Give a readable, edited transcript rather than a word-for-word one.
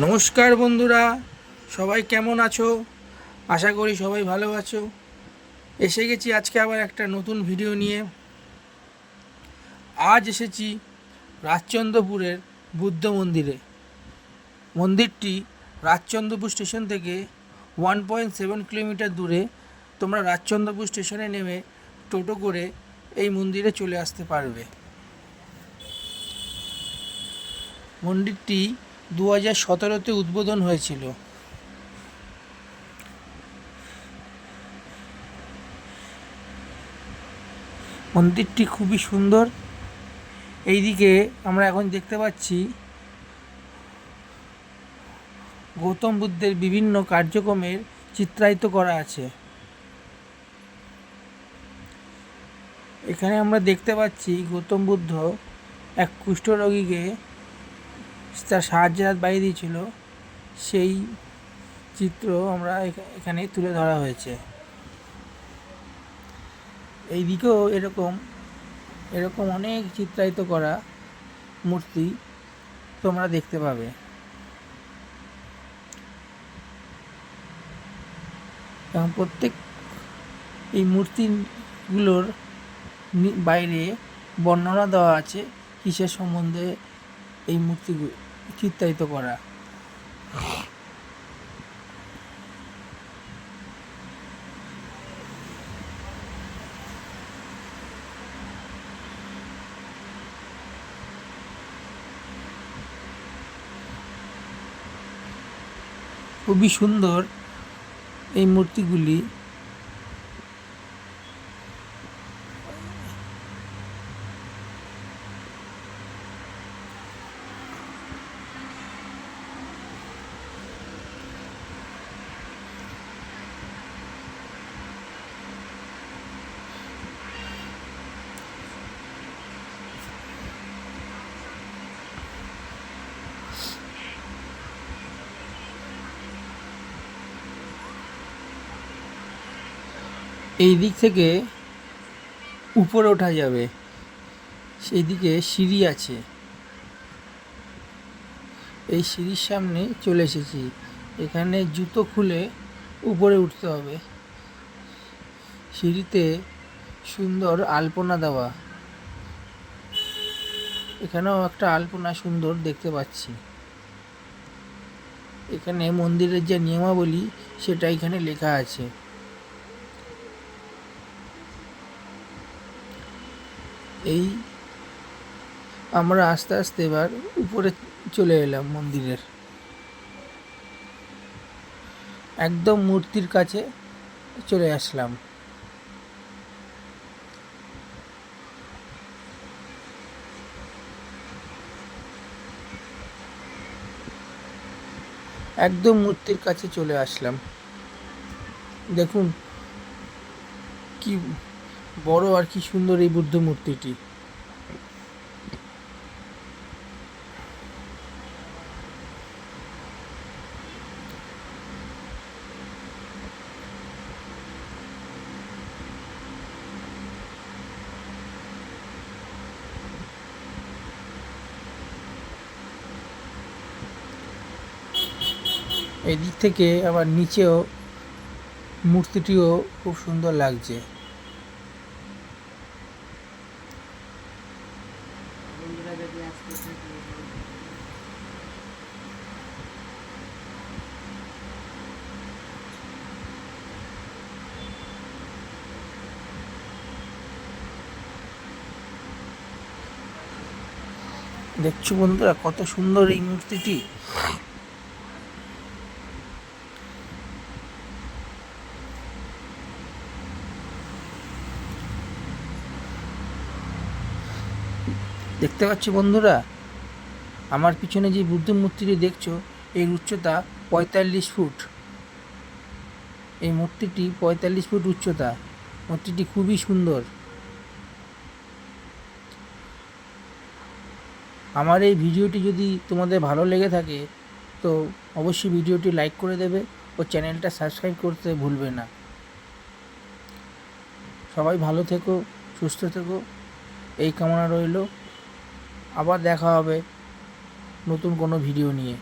নমস্কার বন্ধুরা, সবাই কেমন আছো? আশা করি সবাই ভালো আছো। এসে গেছি আজকে আবার একটা নতুন ভিডিও নিয়ে। আজ এসেছি রাজচন্দ্রপুরের বুদ্ধ মন্দিরে। মন্দিরটি রাজচন্দ্রপুর স্টেশন থেকে 1.7 কিলোমিটার দূরে। তোমরা রাজচন্দ্রপুর স্টেশনে নেমে টোটো করে এই মন্দিরে চলে আসতে পারবে। মন্দিরটি 2017-তে উদ্বোধন হয়েছিল। মন্দিরটি খুবই সুন্দর। এইদিকে আমরা এখন দেখতে পাচ্ছি গৌতম বুদ্ধের বিভিন্ন কার্যক্রমের চিত্রায়িত করা আছে। এখানে আমরা দেখতে পাচ্ছি গৌতম বুদ্ধ এক কুষ্ঠরোগীকে তার সাহায্যের হাত বাড়িয়ে দিয়েছিল, সেই চিত্র আমরা এখানে তুলে ধরা হয়েছে। এই দিকেও এরকম অনেক চিত্রায়িত করা মূর্তি তোমরা দেখতে পাবে। এবং প্রত্যেক এই মূর্তিগুলোর বাইরে বর্ণনা দেওয়া আছে কিসের সম্বন্ধে এই মূর্তিগুলো চিত্রায়িত করা। খুবই সুন্দর এই মূর্তিগুলি। এই দিক থেকে উপরে ওঠা যাবে, সেই দিকে সিঁড়ি আছে। এই সিঁড়ির সামনে চলে এসেছি। এখানে জুতো খুলে উপরে উঠতে হবে। সিঁড়িতে সুন্দর আলপনা দেওয়া। এখানেও একটা আলপনা সুন্দর দেখতে পাচ্ছি। এখানে মন্দিরের যে নিয়মাবলী সেটা এখানে লেখা আছে। এই আমরা আস্তে আস্তে এবার উপরে চলে এলাম মন্দিরের একদম মূর্তির কাছে চলে আসলাম। একদম মূর্তির কাছে চলে আসলাম। দেখুন কি বড় আর কি সুন্দর এই বুদ্ধ মূর্তিটি। এই দিক থেকে আবার নিচেও মূর্তিটিও খুব সুন্দর লাগছে। দেখছো বন্ধুরা কত সুন্দর এই মূর্তিটি। দেখতে পাচ্ছ বন্ধুরা, আমার পিছনে যে বুদ্ধ মূর্তিটি দেখছো এর উচ্চতা 45 ফুট। এই মূর্তিটি 45 ফুট উচ্চতা। মূর্তিটি খুবই সুন্দর। আমার এই ভিডিওটি যদি তোমাদের ভালো লেগে থাকে তো অবশ্যই ভিডিওটি লাইক করে দেবে ও চ্যানেলটা সাবস্ক্রাইব করতে ভুলবে না। সবাই ভালো থেকো, সুস্থ থেকো, এই কামনা রইল। আবার দেখা হবে নতুন কোনো ভিডিও নিয়ে।